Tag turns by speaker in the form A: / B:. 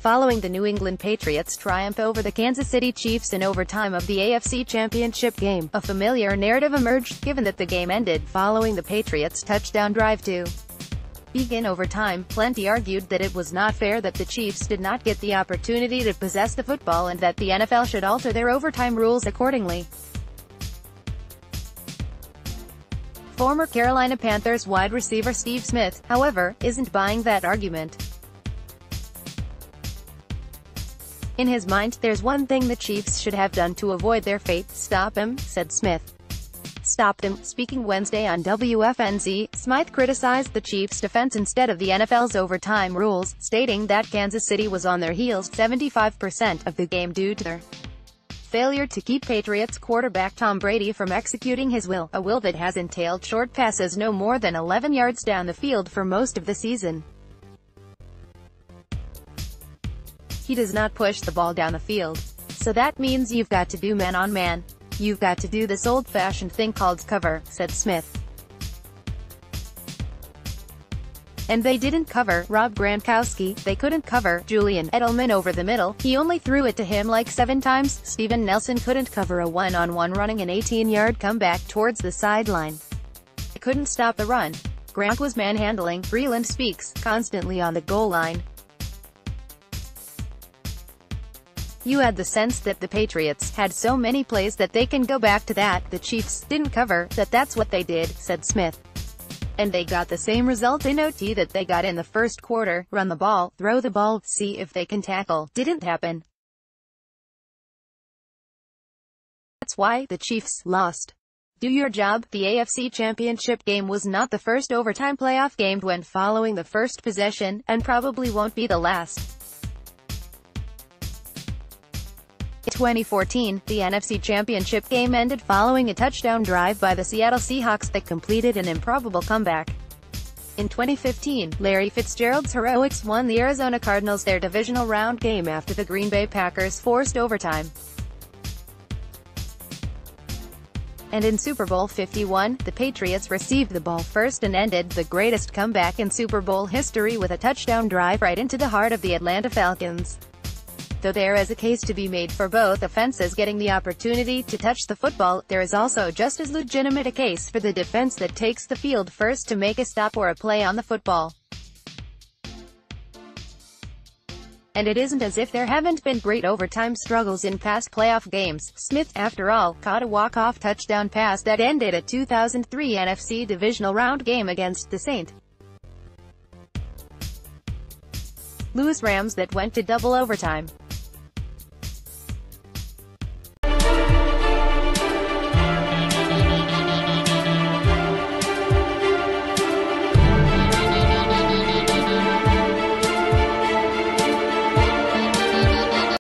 A: following the New England Patriots' triumph over the Kansas City Chiefs in overtime of the AFC Championship Game. A familiar narrative emerged, given that the game ended following the Patriots' touchdown drive to begin overtime. Plenty argued that it was not fair that the Chiefs did not get the opportunity to possess the football and that the NFL should alter their overtime rules accordingly. Former Carolina Panthers wide receiver Steve Smith, however, isn't buying that argument. In his mind, there's one thing the Chiefs should have done to avoid their fate: stop him, said Smith. Stop them. Speaking Wednesday on WFNZ, Smith criticized the Chiefs' defense instead of the NFL's overtime rules, stating that Kansas City was on their heels 75% of the game due to their failure to keep Patriots quarterback Tom Brady from executing his will, a will that has entailed short passes no more than 11 yards down the field for most of the season. He does not push the ball down the field. So that means you've got to do man-on-man. You've got to do this old-fashioned thing called cover, said Smith. And they didn't cover Rob Gronkowski, they couldn't cover Julian Edelman over the middle, he only threw it to him like 7 times. Steven Nelson couldn't cover a one-on-one running an 18-yard comeback towards the sideline. They couldn't stop the run. Gronk was manhandling, Breland speaks, constantly on the goal line. You had the sense that the Patriots had so many plays that they can go back to that. The Chiefs didn't cover, that's what they did, said Smith. And they got the same result in OT that they got in the first quarter: run the ball, throw the ball, see if they can tackle. Didn't happen. That's why the Chiefs lost. Do your job. The AFC Championship Game was not the first overtime playoff game went following the first possession, and probably won't be the last. In 2014, the NFC Championship Game ended following a touchdown drive by the Seattle Seahawks that completed an improbable comeback. In 2015, Larry Fitzgerald's heroics won the Arizona Cardinals their divisional round game after the Green Bay Packers forced overtime. And in Super Bowl 51, the Patriots received the ball first and ended the greatest comeback in Super Bowl history with a touchdown drive right into the heart of the Atlanta Falcons. Though there is a case to be made for both offenses getting the opportunity to touch the football, there is also just as legitimate a case for the defense that takes the field first to make a stop or a play on the football. And it isn't as if there haven't been great overtime struggles in past playoff games. Smith, after all, caught a walk-off touchdown pass that ended a 2003 NFC divisional round game against the St. Louis Rams that went to double overtime.